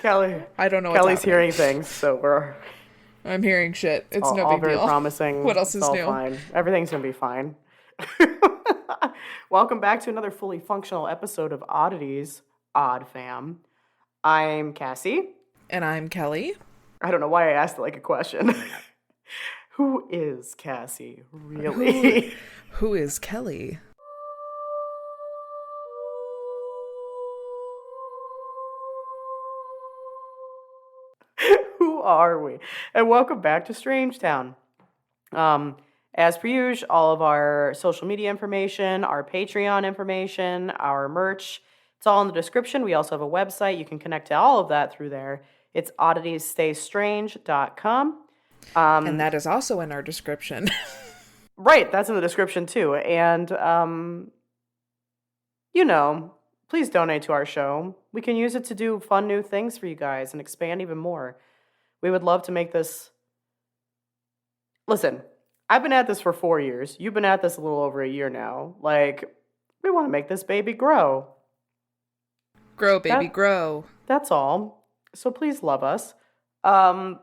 Kelly. I don't know what's Kelly's happening. hearing things, so I'm hearing shit. It's no all big very deal. promising. What else It's is all new? fine. Everything's gonna be fine. Welcome back to another fully functional episode of Oddities, Odd Fam. I'm Cassie. And I'm Kelly. I don't know why I asked it like a question. Who is Cassie, really? Who is Kelly? Who are we? And welcome back to Strangetown. As per usual, all of our social media information, our Patreon information, our merch, it's all in the description. We also have a website. You can connect to all of that through there. It's odditiesstaystrange.com. And that is also in our description. Right, that's in the description too. And, please donate to our show. We can use it to do fun new things for you guys and expand even more. We would love to make this... Listen, I've been at this for 4 years. You've been at this a little over a year now. Like, we want to make this baby grow. Grow, baby, grow. That's all. So please love us. That's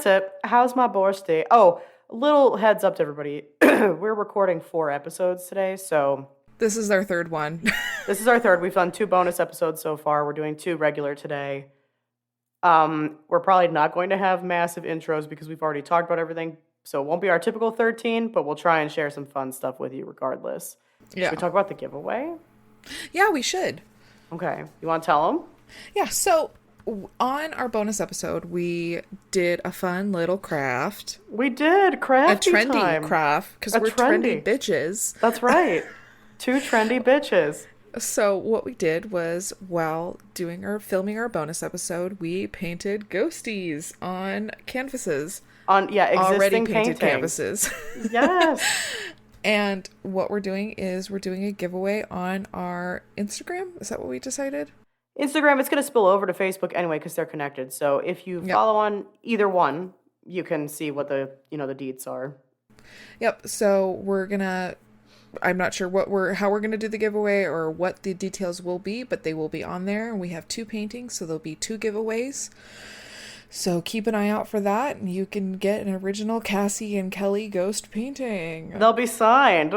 it. How's my birthday? Oh, a little heads up to everybody. We're recording 4 episodes today, so... This is our third one. This is our third. We've done 2 bonus episodes so far. We're doing 2 regular today. We're probably not going to have massive intros because we've already talked about everything. So it won't be our typical 13, but we'll try and share some fun stuff with you regardless. Yeah. Should we talk about the giveaway? Yeah, we should. Okay. You want to tell them? Yeah, so on our bonus episode, we did a fun little craft. We did. Crafty A trendy time. craft, because we're trendy bitches. That's right. 2 trendy bitches. So what we did was, while filming our bonus episode, we painted ghosties on canvases. Existing already painted paintings. canvases. Yes. And what we're doing is we're doing a giveaway on our Instagram. Is that what we decided? Instagram, it's going to spill over to Facebook anyway because they're connected. So if you follow on either one, you can see what the deets are. Yep. So I'm not sure how we're going to do the giveaway or what the details will be, but they will be on there. And we have 2 paintings, so there'll be 2 giveaways. So keep an eye out for that, and you can get an original Cassie and Kelly ghost painting. They'll be signed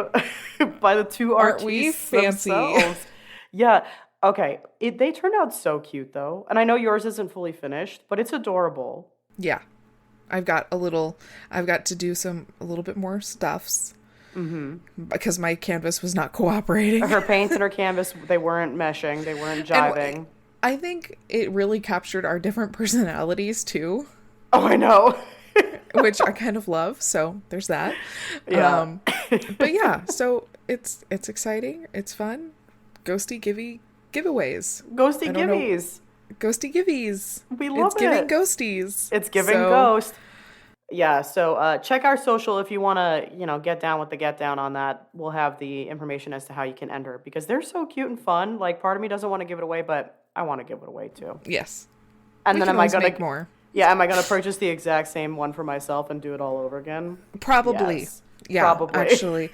by the 2 Aren't artists we fancy? themselves. Yeah. Okay. They turned out so cute, though. And I know yours isn't fully finished, but it's adorable. Yeah. I've got to do a little bit more stuffs. Mm-hmm. Because my canvas was not cooperating. Her paints and her canvas, they weren't meshing. They weren't jiving. And I think it really captured our different personalities, too. Oh, I know. Which I kind of love. So there's that. Yeah. But yeah, so it's exciting. It's fun. Ghosty giveaways. Ghosty givvies. Ghosty givvies. We love it. It's giving ghosties. It's giving ghost. Yeah, so check our social if you want to, get down with the get down on that. We'll have the information as to how you can enter because they're so cute and fun. Like, part of me doesn't want to give it away, but I want to give it away too. Yes. And then am I going to make more? Yeah, am I going to purchase the exact same one for myself and do it all over again? Probably. Yes. Yeah, probably. Actually,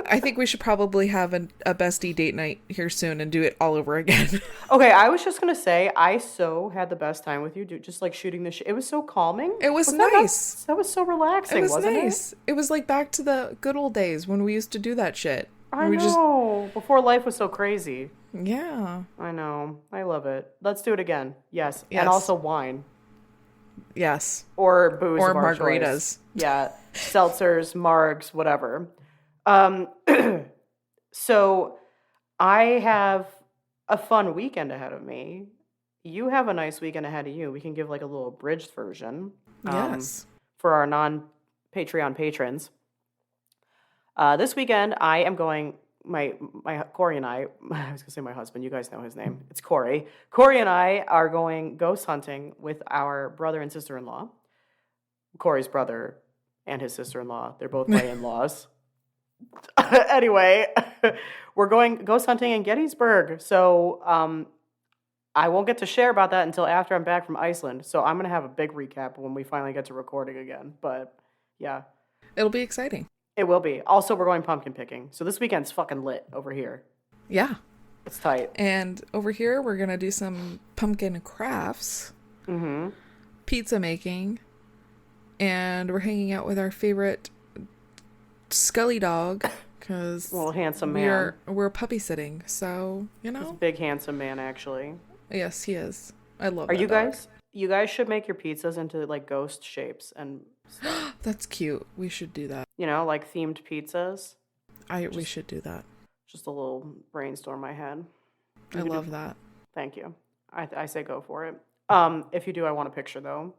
I think we should probably have a bestie date night here soon and do it all over again. Okay, I was just going to say, I so had the best time with you, dude. Just like shooting the shit. It was so calming. It was nice. That was so relaxing, wasn't nice. It was like back to the good old days when we used to do that shit. I know. Before life was so crazy. Yeah. I know. I love it. Let's do it again. Yes. And also wine. Yes. Or booze or of our margaritas. Choice. Yeah. Seltzers, margs, whatever. So I have a fun weekend ahead of me. You have a nice weekend ahead of you. We can give like a little abridged version. Yes. For our non-Patreon patrons. This weekend I am going, my Corey and I was going to say my husband, you guys know his name. It's Corey. Corey and I are going ghost hunting with our brother and sister-in-law. Corey's brother and his sister-in-law. They're both my in-laws. Anyway, we're going ghost hunting in Gettysburg. So I won't get to share about that until after I'm back from Iceland. So I'm going to have a big recap when we finally get to recording again. But yeah. It'll be exciting. It will be. Also, we're going pumpkin picking. So this weekend's fucking lit over here. Yeah. It's tight. And over here, we're going to do some pumpkin crafts, pizza making, and we're hanging out with our favorite Scully dog because Little handsome man. we're puppy sitting. So, He's a big handsome man, actually. Yes, he is. I love Are that you dog. guys? You guys should make your pizzas into like ghost shapes and That's cute. We should do that. like themed pizzas. We should do that. Just a little brainstorm I had. I love that. Thank you. I say go for it. If you do, I want a picture though.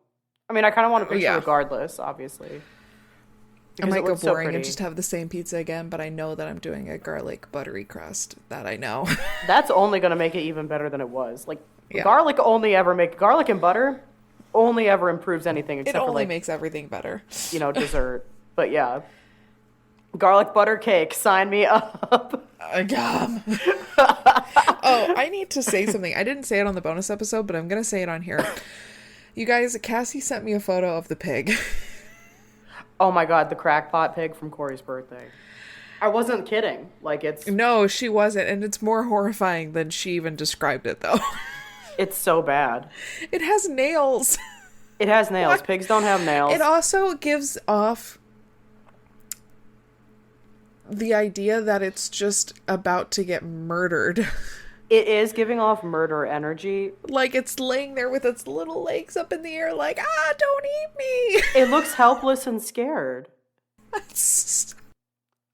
I mean, I kind of want a picture regardless, obviously. I might go looks so boring and pretty. just have the same pizza again, but I know that I'm doing a garlic buttery crust. That I know. That's only gonna make it even better than it was. Like Yeah. garlic and butter only ever improves anything It except for only like makes everything better. Dessert. But yeah, garlic butter cake. Sign me up. Yum. Oh, I need to say something. I didn't say it on the bonus episode, but I'm gonna say it on here. You guys, Cassie sent me a photo of the pig. Oh my god, the crackpot pig from Corey's birthday. I wasn't kidding. Like it's No, she wasn't, and it's more horrifying than she even described it, though. it's so bad. It has nails. It has nails. What? Pigs don't have nails. It also gives off the idea that it's just about to get murdered. It is giving off murder energy. Like it's laying there with its little legs up in the air like, don't eat me. It looks helpless and scared.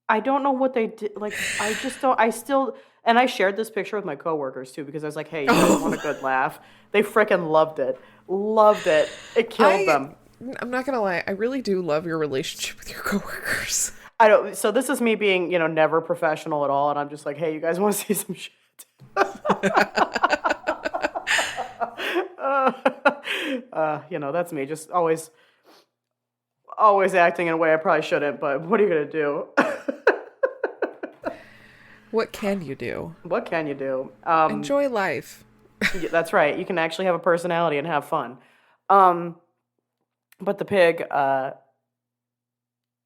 I don't know what they did. Like, I just don't. And I shared this picture with my coworkers too because I was like, hey, you guys want a good laugh? They freaking loved it. Loved it. It killed them. I'm not going to lie. I really do love your relationship with your coworkers. I don't. So this is me being, never professional at all. And I'm just like, hey, you guys want to see some shit? That's me. Just always acting in a way I probably shouldn't. But what are you going to do? What can you do? What can you do? Enjoy life. Yeah, that's right. You can actually have a personality and have fun. But the pig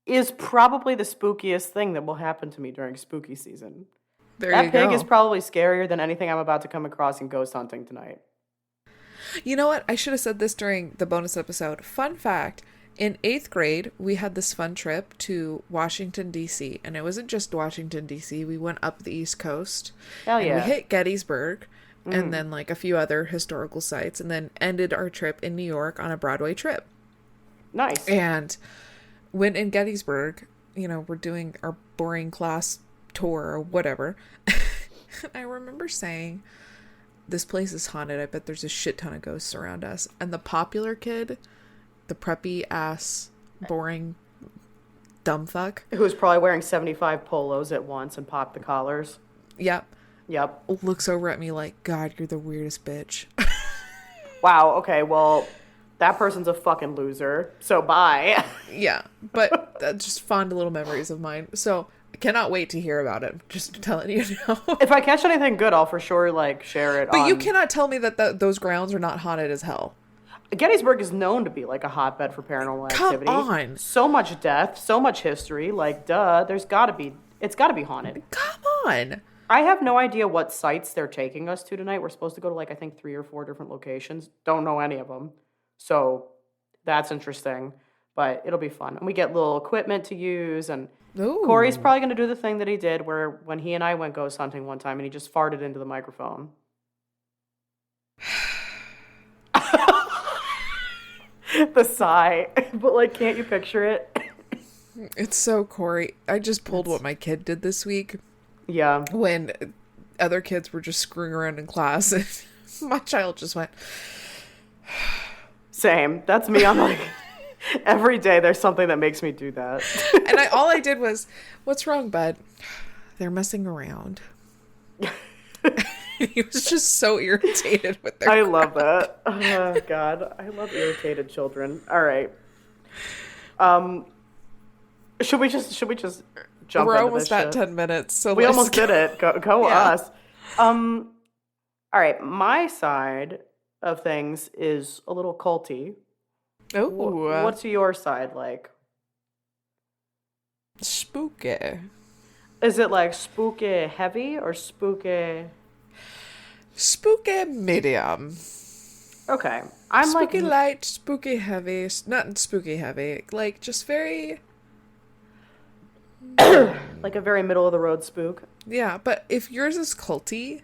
is probably the spookiest thing that will happen to me during spooky season. That pig is probably scarier than anything I'm about to come across in ghost hunting tonight. You know what? I should have said this during the bonus episode. Fun fact. In 8th grade, we had this fun trip to Washington, D.C. And it wasn't just Washington, D.C. We went up the East Coast. Hell yeah. And we hit Gettysburg and then like a few other historical sites and then ended our trip in New York on a Broadway trip. Nice. And when in Gettysburg, we're doing our boring class tour or whatever. I remember saying, this place is haunted. I bet there's a shit ton of ghosts around us. And the popular kid, the preppy ass, boring, dumb fuck. Who's probably wearing 75 polos at once and popped the collars. Yep. Yep. Looks over at me like, God, you're the weirdest bitch. Wow. Okay. Well, that person's a fucking loser. So bye. Yeah. But that's just fond little memories of mine. So I cannot wait to hear about it. Just telling you now. If I catch anything good, I'll for sure share it. But you cannot tell me that those grounds are not haunted as hell. Gettysburg is known to be like a hotbed for paranormal activity. Come on. So much death, so much history. Like, duh, it's got to be haunted. Come on. I have no idea what sites they're taking us to tonight. We're supposed to go to I think 3 or 4 different locations. Don't know any of them. So that's interesting, but it'll be fun. And we get little equipment to use. And Ooh. Corey's probably going to do the thing that he did where when he and I went ghost hunting one time and he just farted into the microphone. The sigh. But can't you picture it? It's so Corey. I just pulled what my kid did this week. Yeah. When other kids were just screwing around in class and my child just went. Same. That's me. I'm every day there's something that makes me do that. And all I did was, what's wrong, bud? They're messing around. He was just so irritated with their I love that. Oh, God. I love irritated children. All right. Should we just jump We're into almost this at shit? 10 minutes, so we let's almost did it. Go Yeah. us. All right. My side of things is a little culty. Oh, What's your side like? spooky. Is it spooky heavy or spooky Spooky medium. Okay. I'm Spooky like, light, spooky heavy. Not spooky heavy. Like, just very... like a very middle of the road spook. Yeah, but if yours is culty,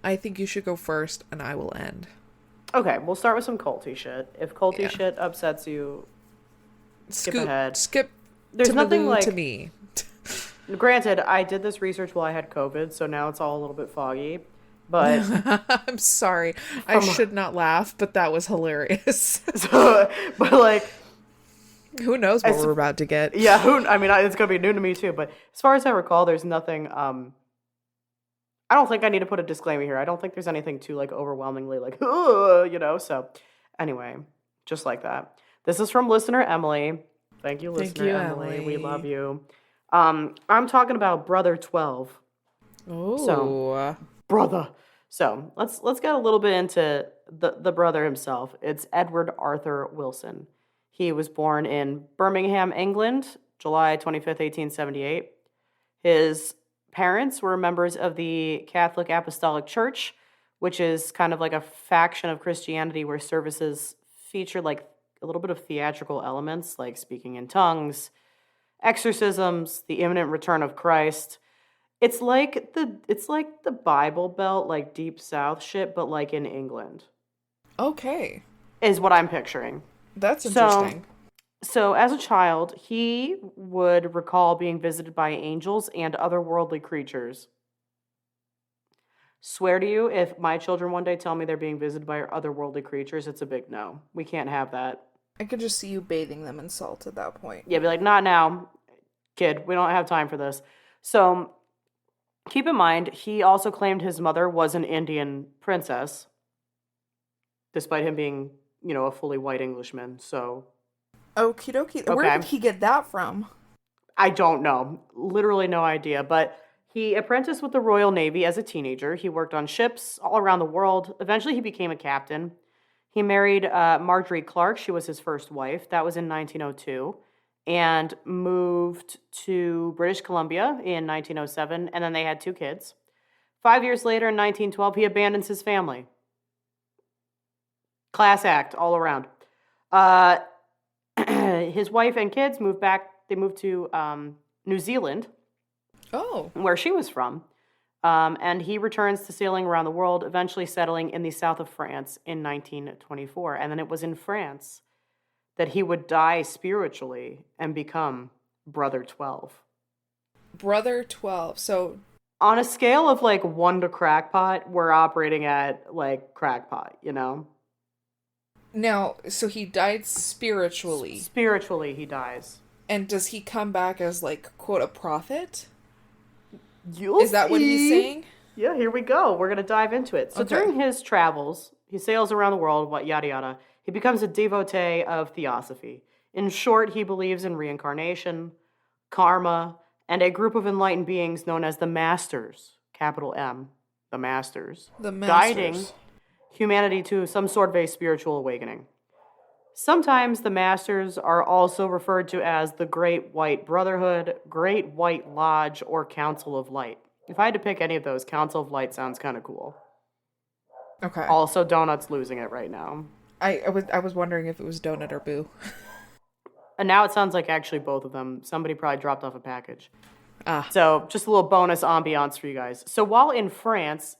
I think you should go first and I will end. Okay, we'll start with some culty shit. If culty Yeah. shit upsets you, skip ahead. Skip There's to nothing Malou like to me. Granted, I did this research while I had COVID, so now it's all a little bit foggy. But I'm sorry. I should not laugh, but that was hilarious. but like, Who knows what we're about to get? yeah, I mean, it's gonna be new to me too. But as far as I recall, there's nothing. I don't think I need to put a disclaimer here. I don't think there's anything too like overwhelmingly like, So anyway, just like that. This is from listener Emily. Thank you, listener Emily. We love you. I'm talking about Brother 12. Oh, So, brother. So let's get a little bit into the brother himself. It's Edward Arthur Wilson. He was born in Birmingham, England, July 25th, 1878. His parents were members of the Catholic Apostolic Church, which is kind of like a faction of Christianity where services feature like a little bit of theatrical elements, like speaking in tongues, exorcisms, the imminent return of Christ. It's like the Bible Belt, like Deep South shit, but like in England. okay. Is what I'm picturing. That's interesting. So as a child, he would recall being visited by angels and otherworldly creatures. Swear to you, if my children one day tell me they're being visited by otherworldly creatures, it's a big no. We can't have that. I could just see you bathing them in salt at that point. Yeah, be like, not now, kid. We don't have time for this. So keep in mind, he also claimed his mother was an Indian princess, despite him being, a fully white Englishman. So, okie dokie. Okay. Where did he get that from? I don't know. Literally no idea. But he apprenticed with the Royal Navy as a teenager. He worked on ships all around the world. Eventually, he became a captain. He married Marjorie Clark. She was his first wife. That was in 1902. And moved to British Columbia in 1907. And then they had 2 kids. 5 years later, in 1912, he abandons his family. Class act all around. His wife and kids moved back. They moved to New Zealand, where she was from. And he returns to sailing around the world, eventually settling in the south of France in 1924. And then it was in France that he would die spiritually and become Brother 12. Brother 12. So on a scale of like 1 to crackpot, we're operating at like crackpot, Now, so he died spiritually. Spiritually, he dies. And does he come back as, like, quote, a prophet? You'll Is that what he's saying? Yeah, here we go. We're going to dive into it. So during his travels, he sails around the world, yada yada. He becomes a devotee of theosophy. In short, he believes in reincarnation, karma, and a group of enlightened beings known as the Masters, capital M, the Masters. The Masters. Guiding humanity to some sort of a spiritual awakening. Sometimes the Masters are also referred to as the Great White Brotherhood, Great White Lodge, or Council of Light. If I had to pick any of those, Council of Light sounds kind of cool. Okay. Also, Donut's losing it right now. I was wondering if it was Donut or Boo. And now it sounds like actually both of them. Somebody probably dropped off a package. Ah. So just a little bonus ambiance for you guys. So while in France,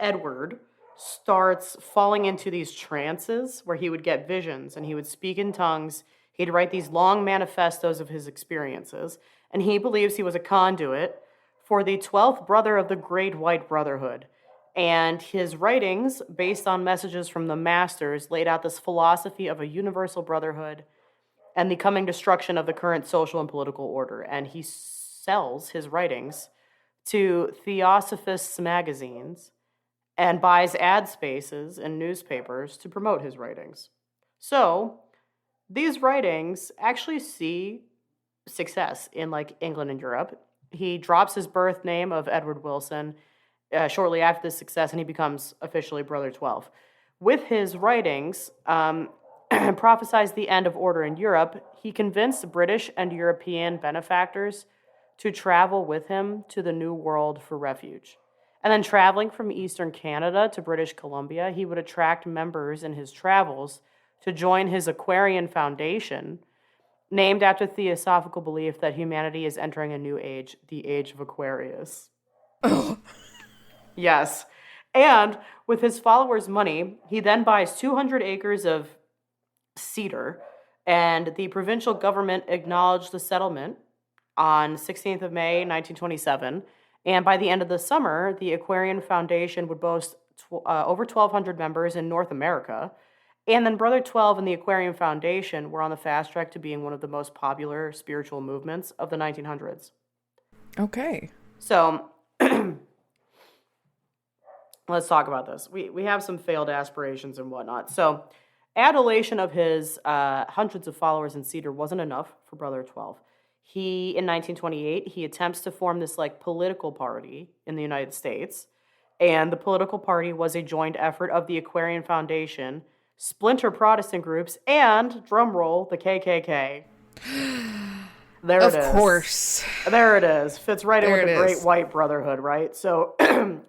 Edward starts falling into these trances where he would get visions and he would speak in tongues. He'd write these long manifestos of his experiences. And he believes he was a conduit for the 12th brother of the Great White Brotherhood. And his writings, based on messages from the Masters, laid out this philosophy of a universal brotherhood and the coming destruction of the current social and political order. And he sells his writings to Theosophists magazines and buys ad spaces in newspapers to promote his writings. So these writings actually see success in like England and Europe. He drops his birth name of Edward Wilson shortly after this success, and he becomes officially Brother 12. With his writings, prophesies the end of order in Europe, he convinced British and European benefactors to travel with him to the New World for refuge. And then traveling from eastern Canada to British Columbia, he would attract members in his travels to join his Aquarian Foundation, named after theosophical belief that humanity is entering a new age, the age of Aquarius. Oh. Yes. And with his followers' money, he then buys 200 acres of cedar, and the provincial government acknowledged the settlement on 16th of May, 1927. And by the end of the summer, the Aquarian Foundation would boast over 1,200 members in North America. And then Brother 12 and the Aquarian Foundation were on the fast track to being one of the most popular spiritual movements of the 1900s. Okay. So let's talk about this. We have some failed aspirations and whatnot. So adulation of his hundreds of followers in Cedar wasn't enough for Brother 12. In 1928, he attempts to form this like political party in the United States. And the political party was a joint effort of the Aquarian Foundation, splinter Protestant groups, and, drum roll, the KKK. There it is. Of course. There it is. Fits right in There with the it Great is. White Brotherhood, right? So,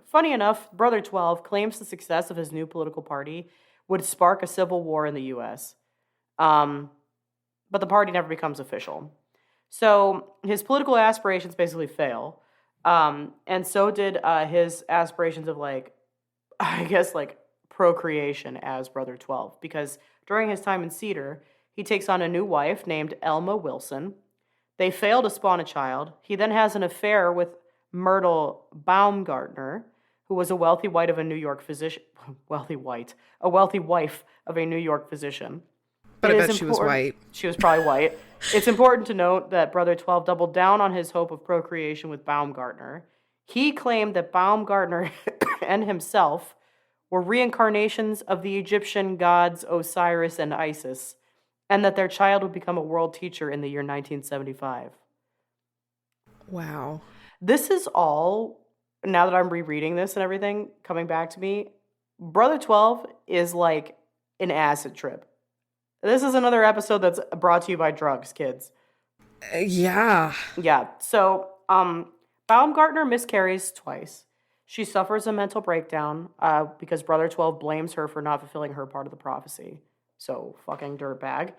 funny enough, Brother 12 claims the success of his new political party would spark a civil war in the U.S. But the party never becomes official. So, his political aspirations basically fail. And so did his aspirations of, like, I guess, like, procreation as Brother 12. Because during his time in Cedar, he takes on a new wife named Elma Wilson. They fail to spawn a child. He then has an affair with Myrtle Baumgartner, who was a wealthy wife of a New York physician. A wealthy wife of a New York physician. But It I is bet she was important- white. She was probably white. It's important to note that Brother 12 doubled down on his hope of procreation with Baumgartner. He claimed that Baumgartner and himself were reincarnations of the Egyptian gods Osiris and Isis, and that their child would become a world teacher in the year 1975. Wow. This is all, now that I'm rereading this and everything, coming back to me, Brother 12 is like an acid trip. This is another episode that's brought to you by drugs, kids. Yeah. Yeah, so Baumgartner miscarries twice. She suffers a mental breakdown because Brother 12 blames her for not fulfilling her part of the prophecy. So, fucking dirtbag,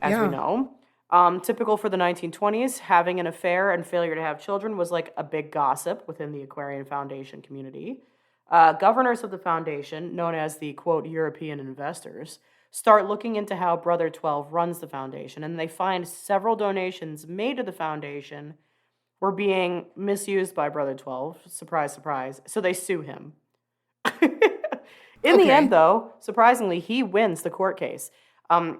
as we Yeah. know. Typical for the 1920s, having an affair and failure to have children was like a big gossip within the Aquarian Foundation community. Governors of the foundation, known as the, quote, European investors, start looking into how Brother 12 runs the foundation, and they find several donations made to the foundation were being misused by Brother 12. Surprise, surprise. So they sue him. In the Okay. end, though, surprisingly, he wins the court case.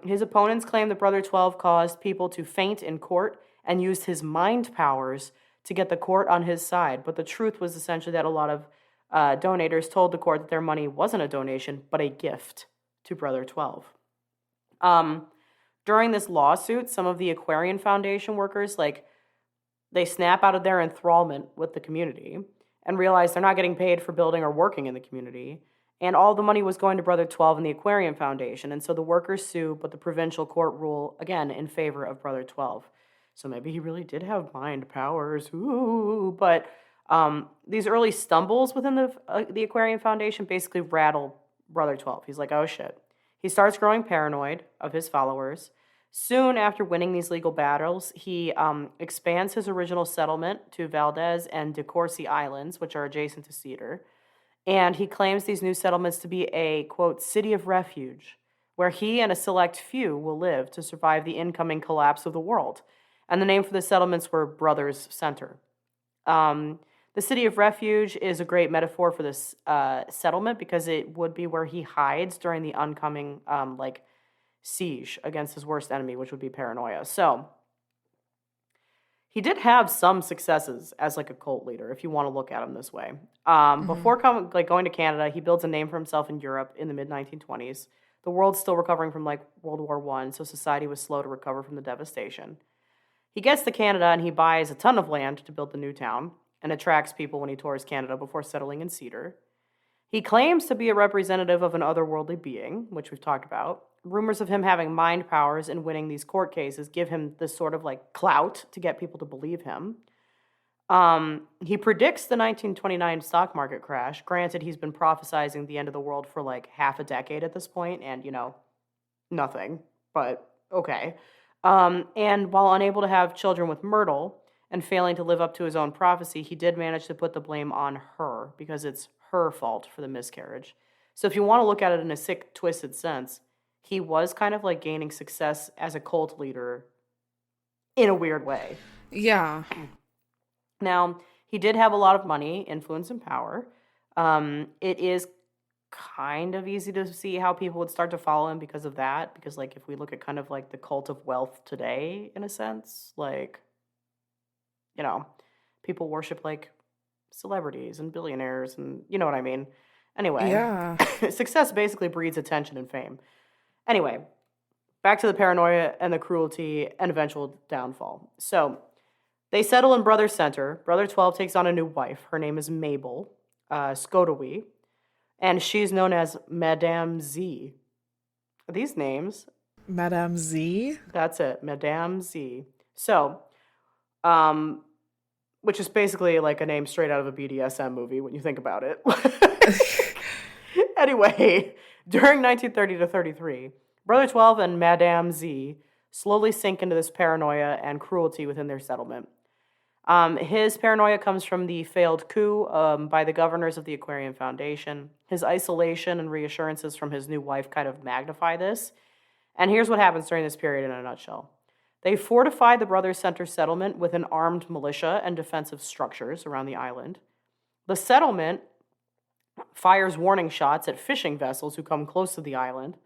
His opponents claim that Brother 12 caused people to faint in court and used his mind powers to get the court on his side. But the truth was essentially that a lot of donators told the court that their money wasn't a donation, but a gift to Brother 12. During this lawsuit, some of the Aquarian Foundation workers, they snap out of their enthrallment with the community and realize they're not getting paid for building or working in the community. And all the money was going to Brother 12 and the Aquarian Foundation. And so the workers sue, but the provincial court rule, again, in favor of Brother 12. So maybe he really did have mind powers. Ooh. But these early stumbles within the Aquarian Foundation basically rattle Brother 12. He's like, oh shit. He starts growing paranoid of his followers. Soon after winning these legal battles, he expands his original settlement to Valdez and De Courcy Islands, which are adjacent to Cedar. And he claims these new settlements to be a, quote, city of refuge, where he and a select few will live to survive the incoming collapse of the world. And the name for the settlements were Brothers Center. The city of refuge is a great metaphor for this settlement because it would be where he hides during the oncoming, siege against his worst enemy, which would be paranoia. So he did have some successes as like a cult leader, if you want to look at him this way. Before going to Canada, he builds a name for himself in Europe in the mid-1920s. The world's still recovering from World War I, so society was slow to recover from the devastation. He gets to Canada and he buys a ton of land to build the new town and attracts people when he tours Canada before settling in Cedar. He claims to be a representative of an otherworldly being, which we've talked about. Rumors of him having mind powers and winning these court cases give him this sort of clout to get people to believe him. He predicts the 1929 stock market crash. Granted, he's been prophesizing the end of the world for like half a decade at this point, and nothing. But okay. And while unable to have children with Myrtle and failing to live up to his own prophecy, he did manage to put the blame on her because it's her fault for the miscarriage. So if you want to look at it in a sick, twisted sense, he was kind of like gaining success as a cult leader in a weird way. Yeah. Now, he did have a lot of money, influence, and power. It is kind of easy to see how people would start to follow him because of that. Because, like, if we look at kind of like the cult of wealth today, in a sense, like, people worship like celebrities and billionaires, and you know what I mean. Anyway, Yeah. success basically breeds attention and fame. Anyway, back to the paranoia and the cruelty and eventual downfall. So, they settle in Brother Center. Brother 12 takes on a new wife. Her name is Mabel Skotowee, and she's known as Madame Z. These names. Madame Z? That's it, Madame Z. So, which is basically like a name straight out of a BDSM movie when you think about it. Anyway, during 1930 to 33, Brother 12 and Madame Z slowly sink into this paranoia and cruelty within their settlement. His paranoia comes from the failed coup by the governors of the Aquarian Foundation. His isolation and reassurances from his new wife kind of magnify this. And here's what happens during this period in a nutshell. They fortified the Brothers Center settlement with an armed militia and defensive structures around the island. The settlement fires warning shots at fishing vessels who come close to the island.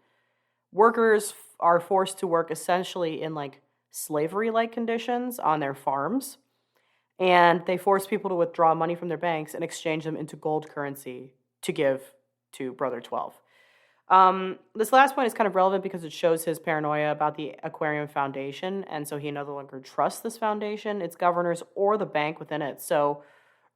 Workers are forced to work essentially in like slavery-like conditions on their farms. And they force people to withdraw money from their banks and exchange them into gold currency to give to Brother 12. This last point is kind of relevant because it shows his paranoia about the Aquarium Foundation, and so he no longer trusts this foundation, its governors, or the bank within it. So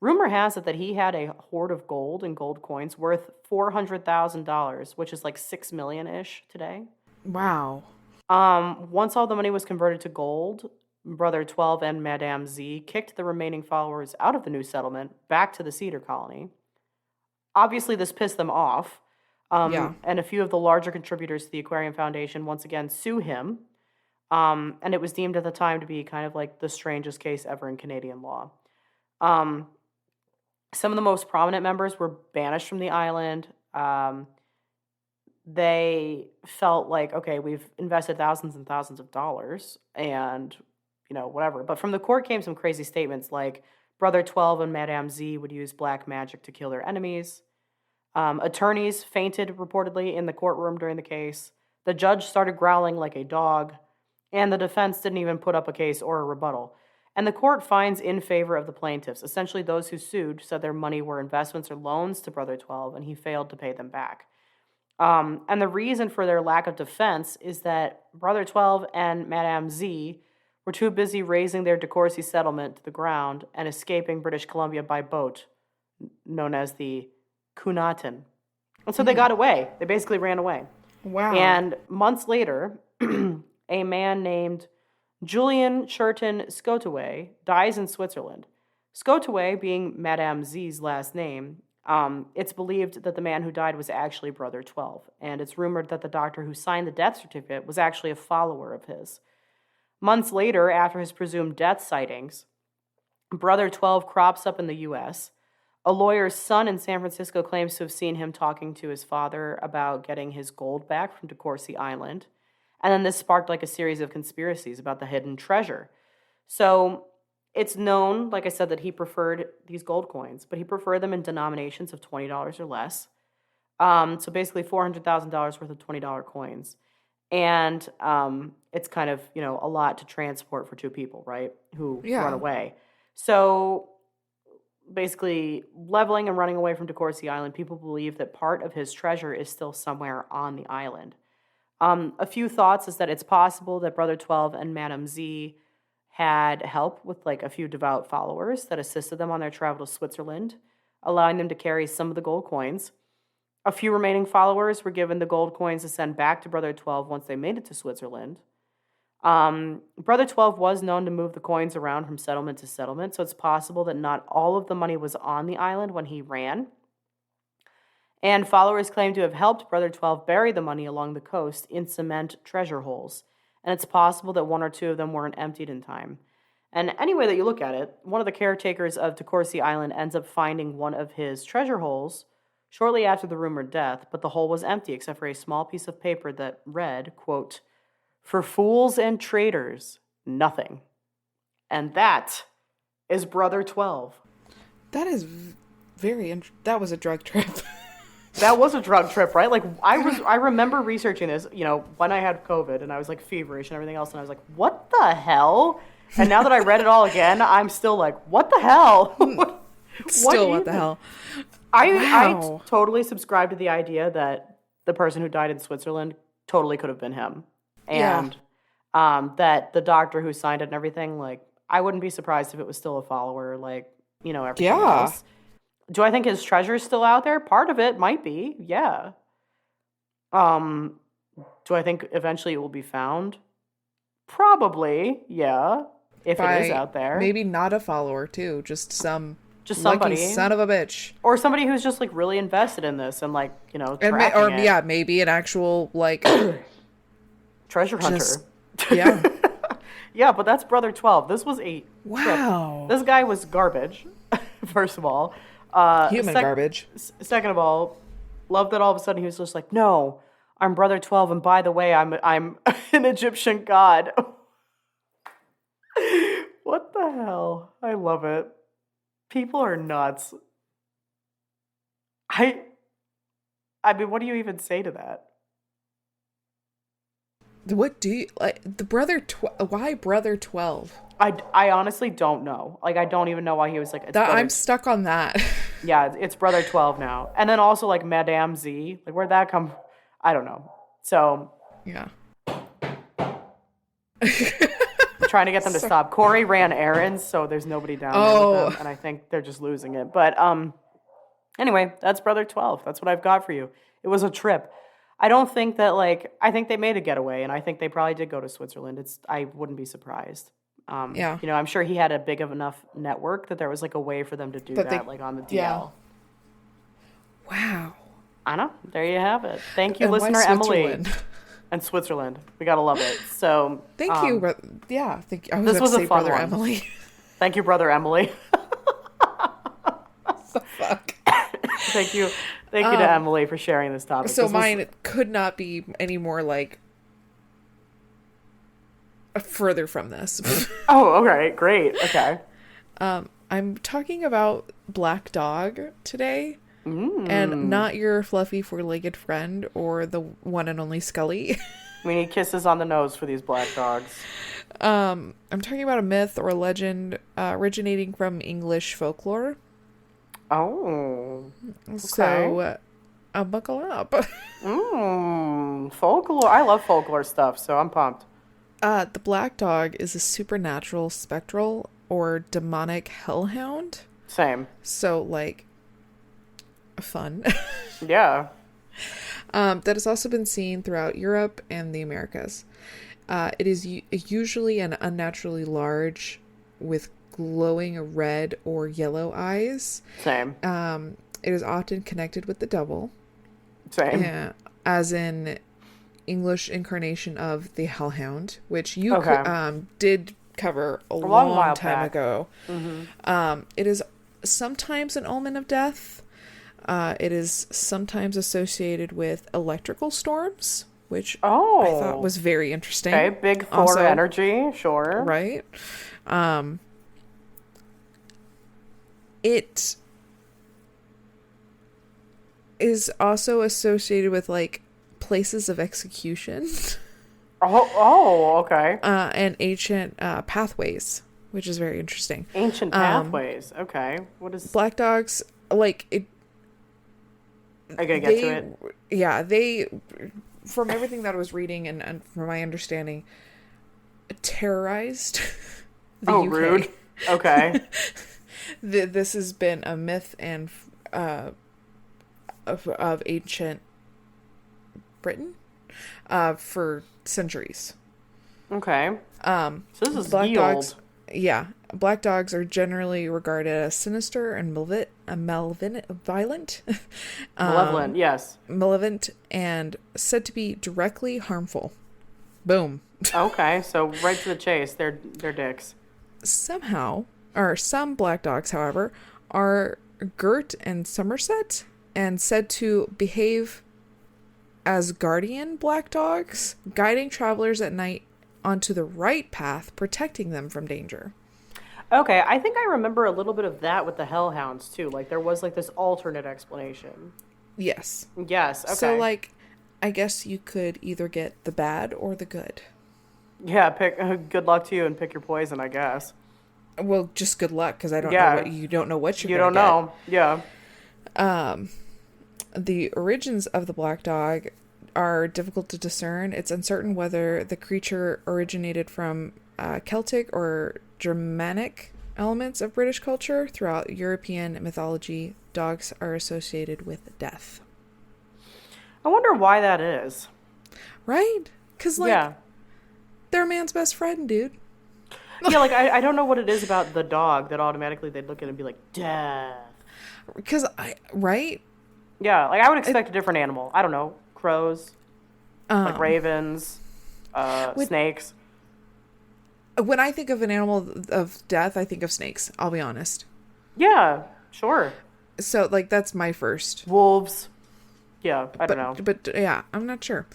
rumor has it that he had a hoard of gold and gold coins worth $400,000, which is like $6 million-ish today. Wow. Once all the money was converted to gold, Brother 12 and Madame Z kicked the remaining followers out of the new settlement back to the Cedar Colony. Obviously, this pissed them off, and a few of the larger contributors to the Aquarium Foundation once again sue him, and it was deemed at the time to be kind of like the strangest case ever in Canadian law. Some of the most prominent members were banished from the island. They felt like, okay, we've invested thousands and thousands of dollars, and whatever. But from the court came some crazy statements like Brother 12 and Madame Z would use black magic to kill their enemies. Attorneys fainted reportedly in the courtroom during the case. The judge started growling like a dog, and the defense didn't even put up a case or a rebuttal. And the court finds in favor of the plaintiffs. Essentially, those who sued said their money were investments or loans to Brother 12, and he failed to pay them back. And the reason for their lack of defense is that Brother 12 and Madame Z were too busy razing their DeCourcy settlement to the ground and escaping British Columbia by boat, known as the Cunnatin. And so they got away. They basically ran away. Wow. And months later, a man named Julian Churton Skotowee dies in Switzerland. Skotowee being Madame Z's last name, it's believed that the man who died was actually Brother 12, and it's rumored that the doctor who signed the death certificate was actually a follower of his. Months later, after his presumed death sightings, Brother 12 crops up in the U.S. A lawyer's son in San Francisco claims to have seen him talking to his father about getting his gold back from DeCourcy Island. And then this sparked like a series of conspiracies about the hidden treasure. So it's known, like I said, that he preferred these gold coins, but he preferred them in denominations of $20 or less. So basically $400,000 worth of $20 coins. And it's kind of, a lot to transport for two people, right, who run away. So basically leveling and running away from DeCourcy Island, people believe that part of his treasure is still somewhere on the island. A few thoughts is that it's possible that Brother 12 and Madame Z had help with like a few devout followers that assisted them on their travel to Switzerland, allowing them to carry some of the gold coins. A few remaining followers were given the gold coins to send back to Brother 12 once they made it to Switzerland. Brother 12 was known to move the coins around from settlement to settlement, so it's possible that not all of the money was on the island when he ran. And followers claim to have helped Brother 12 bury the money along the coast in cement treasure holes. And it's possible that one or two of them weren't emptied in time. And any way that you look at it, one of the caretakers of Takorsi Island ends up finding one of his treasure holes shortly after the rumored death, but the hole was empty except for a small piece of paper that read, quote, "For fools and traitors, nothing." And that is Brother 12. That is that was a drug trip. That was a drug trip, right? Like I remember researching this, when I had COVID and I was like feverish and everything else, and I was like, what the hell? And now that I read it all again, I'm still like, what the hell? What the hell? I totally subscribe to the idea that the person who died in Switzerland totally could have been him. And that the doctor who signed it and everything, like, I wouldn't be surprised if it was still a follower, like, everything else. Do I think his treasure is still out there? Part of it might be, yeah. Do I think eventually it will be found? Probably, yeah. If it is out there. Maybe not a follower, too. Just somebody. Lucky Son of a bitch. Or somebody who's just, like, really invested in this and, like, tracking it. Yeah, maybe an actual, like... treasure hunter. Yeah. Yeah, but that's Brother 12. This was a wow. trip. This guy was garbage, first of all. Human garbage. Second of all, love that all of a sudden he was just like, no, I'm Brother 12, and by the way, I'm an Egyptian god. What the hell? I love it. People are nuts. I mean, what do you even say to that? What do you like? Why Brother 12? I honestly don't know. Like, I don't even know why he was like. I'm stuck on that. Yeah, it's Brother 12 now, and then also like Madame Z. Like, where'd that come? I don't know. So yeah, I'm trying to get them to stop. Corey ran errands, so there's nobody down there with them, and I think they're just losing it. But anyway, that's Brother 12. That's what I've got for you. It was a trip. I don't think that, like, I think they made a getaway, and I think they probably did go to Switzerland. I wouldn't be surprised. Yeah. I'm sure he had a big of enough network that there was, like, a way for them to do that, like, on the DL. Yeah. Wow. I know. There you have it. Thank you, listener Emily. And Switzerland. We gotta love it. So thank you. Yeah. I this was a fun Brother one. Emily. Thank you, Brother Emily. The fuck. Thank you to Emily for sharing this topic. So mine could not be any more like further from this. Oh, okay, great. Okay. I'm talking about Black Dog today. And not your fluffy four-legged friend or the one and only Scully. We need kisses on the nose for these black dogs. I'm talking about a myth or a legend originating from English folklore. Oh. Okay. So, buckle up. Folklore. I love folklore stuff, so I'm pumped. The Black Dog is a supernatural, spectral, or demonic hellhound. Same. So, like, fun. Yeah. That has also been seen throughout Europe and the Americas. It is usually an unnaturally large with glowing red or yellow eyes. Same. It is often connected with the devil. Same. As in English incarnation of the hellhound, which you did cover a long time ago. Mm-hmm. It is sometimes an omen of death. It is sometimes associated with electrical storms, which I thought was very interesting. Okay, big Thor energy, sure. Right. It is also associated with, like, places of execution. Okay. And ancient pathways, which is very interesting. Ancient pathways, okay. What is... Black dogs, like, it... I gotta get to it. Yeah, they, from everything that I was reading and from my understanding, terrorized the UK. Rude. Okay. This has been a myth and of ancient Britain for centuries. Okay. So this is Black ye dogs, old. yeah, black dogs are generally regarded as sinister and violent, Malevolent, yes. malevolent, and said to be directly harmful. Boom. Okay, so right to the chase. They're dicks. Somehow, or some black dogs, however, are girt and Somerset and said to behave as guardian black dogs, guiding travelers at night onto the right path, protecting them from danger. Okay, I think I remember a little bit of that with the hellhounds too. Like there was like this alternate explanation. Yes. Yes, So, okay. like, I guess you could either get the bad or the good. Yeah, pick good luck to you and pick your poison, I guess. Well, just good luck because I don't know what Yeah, you don't know what you're you gonna don't get. know. Yeah. The origins of the black dog are difficult to discern. It's uncertain whether the creature originated from Celtic or Germanic elements of British culture. Throughout European mythology, dogs are associated with death. I wonder why that is. Right? Because, like, Yeah. they're a man's best friend, dude. Yeah, like I don't know what it is about the dog that automatically they'd look at it and be like, death. Because right? Yeah, like I would expect a different animal. I don't know. Crows, like Um, ravens, With- snakes. when I think of an animal of death, I think of snakes. I'll be honest. Yeah, sure. So, like, that's my first. Wolves. Yeah, I don't know. But yeah, I'm not sure.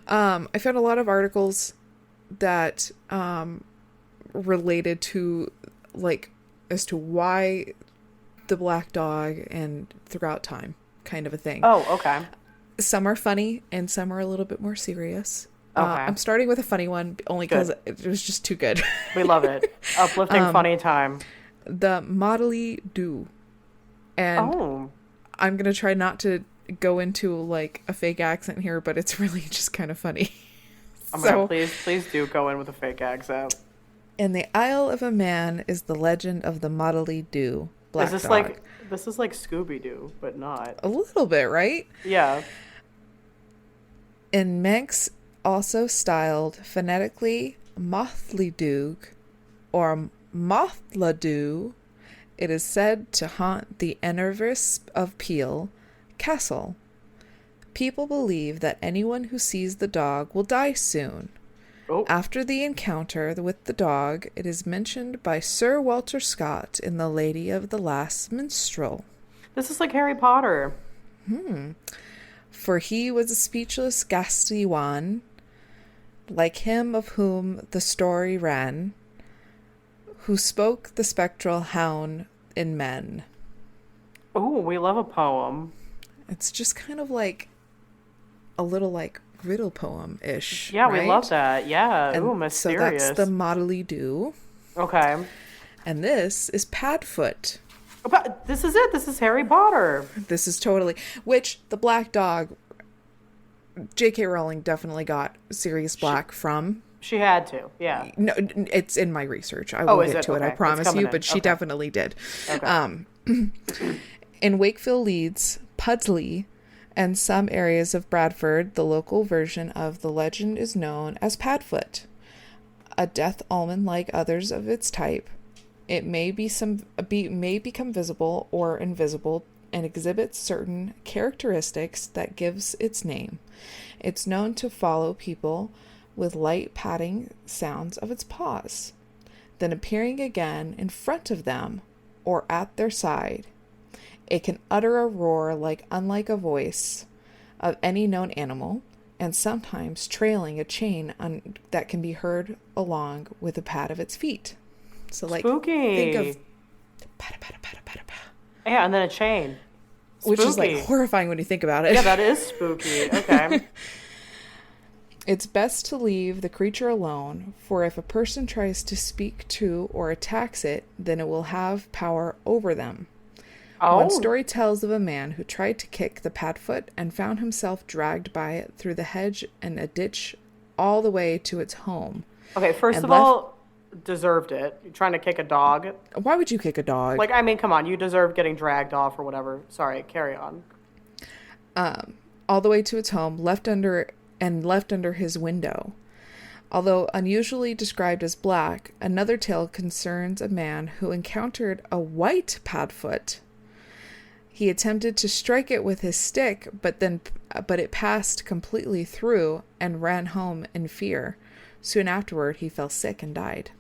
I found a lot of articles that related to, like, as to why the black dog and throughout time kind of a thing. Oh, okay. Some are funny and some are a little bit more serious. Okay. I'm starting with a funny one only because it was just too good. We love it. Uplifting, funny time. The Motley Do. And Oh, I'm going to try not to go into, like, a fake accent here, but it's really just kind of funny. I'm gonna please do go in with a fake accent. In the Isle of a Man is the legend of the Motley Do. Black Is this dog. like Scooby Doo, but not? A little bit, right? Yeah. In Manx, also styled phonetically Mothlydoog or Mothladu, it is said to haunt the Enervis of Peel Castle. People believe that anyone who sees the dog will die soon. Oh, After the encounter with the dog, it is mentioned by Sir Walter Scott in The Lady of the Last Minstrel. this is like Harry Potter. For he was a speechless ghastly one, like him of whom the story ran, who spoke the spectral hound in men. Oh, we love a poem. It's just kind of like a little like riddle poem-ish. Yeah, right? we love that. Yeah. And Ooh, so mysterious. that's the Motley Do. Okay. And this is Padfoot. But this is it. This is Harry Potter. This is totally, which the black dog, J.K. Rowling definitely got Sirius Black from. She had to. Yeah. No, it's in my research. I will is get it? to it, I Okay. It's promise coming you, in. but she Okay. definitely did. Okay. In Wakefield, Leeds, Pudsley, and some areas of Bradford, the local version of the legend is known as Padfoot, a death omen like others of its type. It may become visible or invisible and exhibits certain characteristics that gives its name. It's known to follow people with light patting sounds of its paws, then appearing again in front of them or at their side. It can utter a roar unlike a voice of any known animal, and sometimes trailing a chain that can be heard along with the pad of its feet. So, like, Spooky. think of pata, pata, pata, pata, pata, Yeah, and then a chain. which is like Spooky. horrifying when you think about it. Yeah, that is spooky. Okay. It's best to leave the creature alone, for if a person tries to speak to or attacks it, then it will have power over them. Oh. One story tells of a man who tried to kick the Padfoot and found himself dragged by it through the hedge and a ditch all the way to its home. Okay, first and of left- all, deserved it. You're trying to kick a dog. Why would you kick a dog? Like, I mean, come on. You deserve getting dragged off or whatever. Sorry, carry on. All the way to its home, left under his window. Although unusually described as black, another tale concerns a man who encountered a white Padfoot. He attempted to strike it with his stick, but it passed completely through and ran home in fear. Soon afterward, he fell sick and died.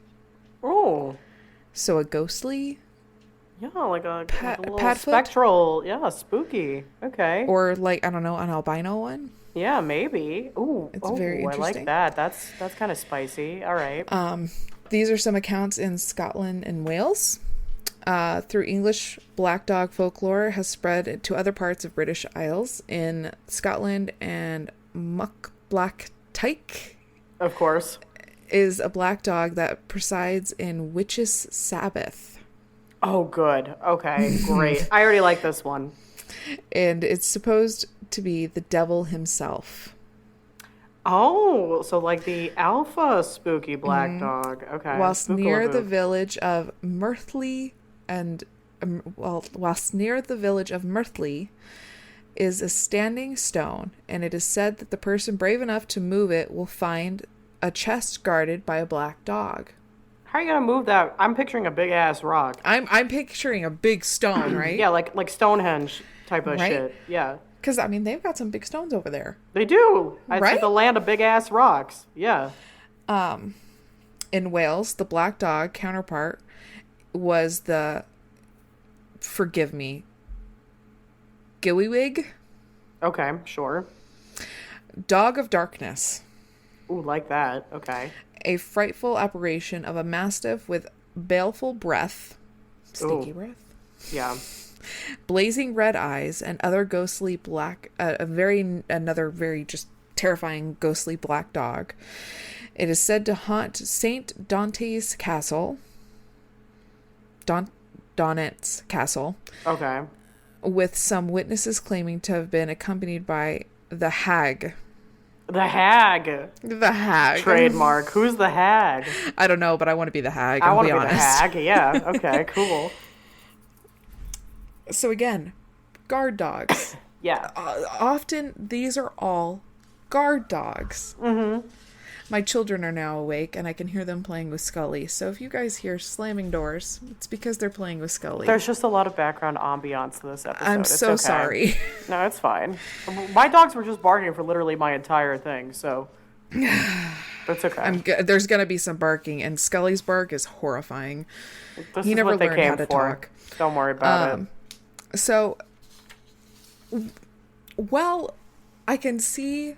Oh. So a ghostly... Yeah, like a little Padfoot? spectral. Yeah, spooky. Okay. Or like, I don't know, an albino one? Yeah, maybe. Ooh. It's very interesting. I like that. That's kind of spicy. All right. These are some accounts in Scotland and Wales. Through English, Black Dog folklore has spread to other parts of British Isles. In Scotland and Muck Black Tyke, of course, is a black dog that presides in Witches' Sabbath. Oh, good. Okay, great. I already like this one. And it's supposed to be the devil himself. Oh, so like the alpha spooky black dog. Okay. Whilst near the village of Mirthley is a standing stone, and it is said that the person brave enough to move it will find a chest guarded by a black dog. How are you gonna move that? I'm picturing a big ass rock. I'm picturing a big stone, right? Yeah, like Stonehenge type of shit. Yeah. Because, I mean, they've got some big stones over there. They do. It's like the land of big ass rocks. Yeah. In Wales, the black dog counterpart was the, forgive me, Gilliwig. Okay, sure. Dog of darkness. Ooh, like that. Okay. A frightful apparition of a mastiff with baleful breath. Stinky breath. Yeah. Blazing red eyes and other ghostly black, another very just terrifying ghostly black dog. It is said to haunt Saint Dante's castle. Donet's castle. Okay. With some witnesses claiming to have been accompanied by the hag. The hag. The hag. Trademark. Who's the hag? I don't know, but I want to be the hag. I want to be the hag. Yeah. Okay, cool. So again, guard dogs. Yeah. Often these are all guard dogs. Mm-hmm. My children are now awake, and I can hear them playing with Scully. So if you guys hear slamming doors, it's because they're playing with Scully. There's just a lot of background ambiance to this episode. I'm so sorry. No, it's fine. My dogs were just barking for literally my entire thing, so that's okay. There's going to be some barking, and Scully's bark is horrifying. He never learned how to talk. Don't worry about it. So, well, I can see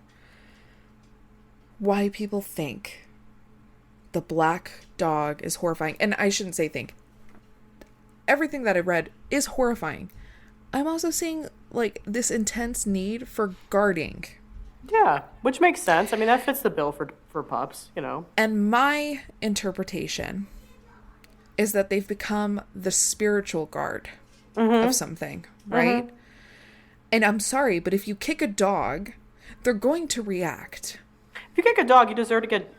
why people think the black dog is horrifying. And I shouldn't say think. Everything that I read is horrifying. I'm also seeing, like, this intense need for guarding. Yeah, which makes sense. I mean, that fits the bill for pups, you know. And my interpretation is that they've become the spiritual guard of something, right? Mm-hmm. And I'm sorry, but if you kick a dog, they're going to react. If you kick a dog, you deserve to get...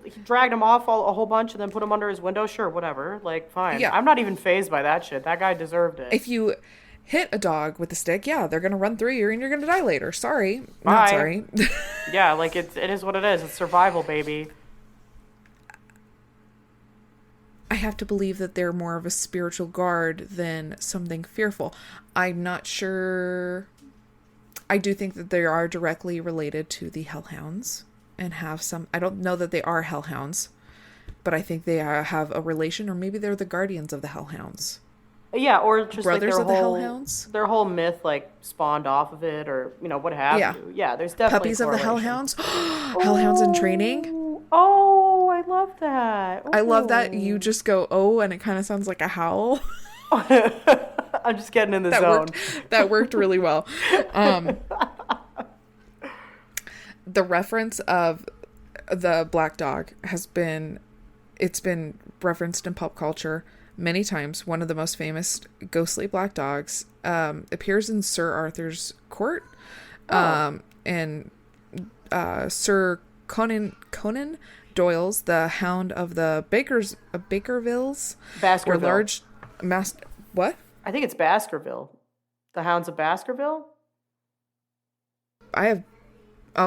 He dragged him off a whole bunch and then put him under his window? Sure, whatever. Like, fine. Yeah. I'm not even fazed by that shit. That guy deserved it. If you hit a dog with a stick, yeah, they're going to run through you and you're going to die later. Sorry. Bye. Not sorry. Yeah, like, it is what it is. It's survival, baby. I have to believe that they're more of a spiritual guard than something fearful. I'm not sure... I do think that they are directly related to the hellhounds and have some... I don't know that they are hellhounds, but I think they have a relation, or maybe they're the guardians of the hellhounds. Yeah, or just brothers like of the hellhounds. Their whole myth, like, spawned off of it, or, you know, what have you. Yeah, there's definitely puppies of the hellhounds. Hellhounds in training. Oh, I love that. Ooh. I love that you just go, oh, and it kind of sounds like a howl. I'm just getting in the zone. That worked really well. The reference of the black dog it's been referenced in pop culture many times. One of the most famous ghostly black dogs appears in Sir Arthur's court. And Sir Conan Doyle's The Hound of the Bakervilles. Baskerville. Were large what? I think it's Baskerville. The Hounds of Baskerville?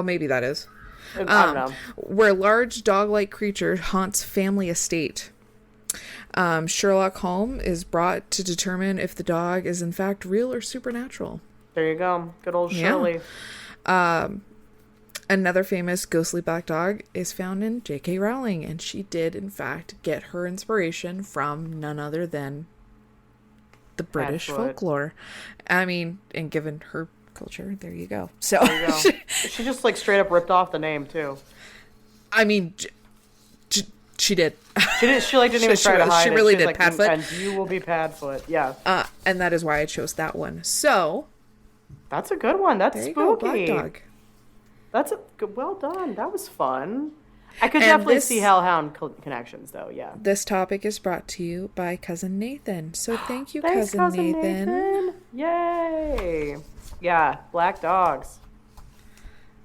Maybe that is. I don't know. Where large dog-like creature haunts family estate. Sherlock Holmes is brought to determine if the dog is in fact real or supernatural. There you go. Good old Shirley. Another famous ghostly black dog is found in J.K. Rowling, and she did, in fact, get her inspiration from none other than the British folklore. I mean, and given her culture, there you go. So there you go. She just like straight up ripped off the name too. I mean, she did. She did. She like didn't even try to hide it. She really did. Like, Padfoot, and you will be Padfoot. Yeah. And that is why I chose that one. So that's a good one. That's there spooky. You go, Black Dog. That's a good. Well done. That was fun. I could definitely see hellhound connections, though. Yeah. This topic is brought to you by Cousin Nathan. So thank you, Thanks, Cousin Nathan. Yay! Yeah, black dogs.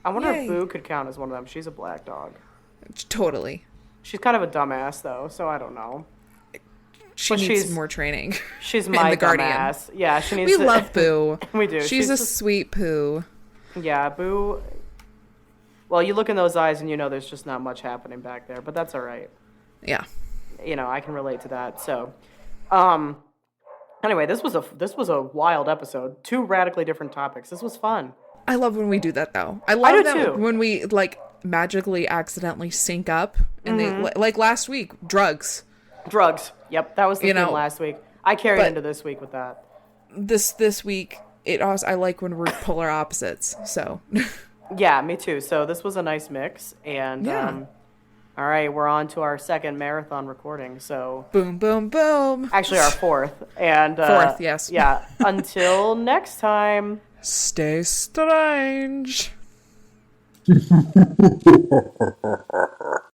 I wonder Yay. if Boo could count as one of them. She's a black dog. Totally. She's kind of a dumbass, though, so I don't know. She needs more training. She's my the Guardian. dumbass. Yeah, she needs. We love Boo. We do. She's a sweet poo. Yeah, Boo. Well, you look in those eyes and you know there's just not much happening back there, but that's all right. Yeah. You know, I can relate to that. So, anyway, this was a wild episode. 2 radically different topics. This was fun. I love when we do that, though. I love that too. When we like magically accidentally sync up, and they like last week, drugs. Drugs. Yep, that was the theme last week. I carried into this week with that. This week, I like when we're polar opposites. So. Yeah, me too. So this was a nice mix, and all right, we're on to our second marathon recording. So boom, boom, boom. Actually, our fourth, and fourth, yes. Yeah. Until next time. Stay strange.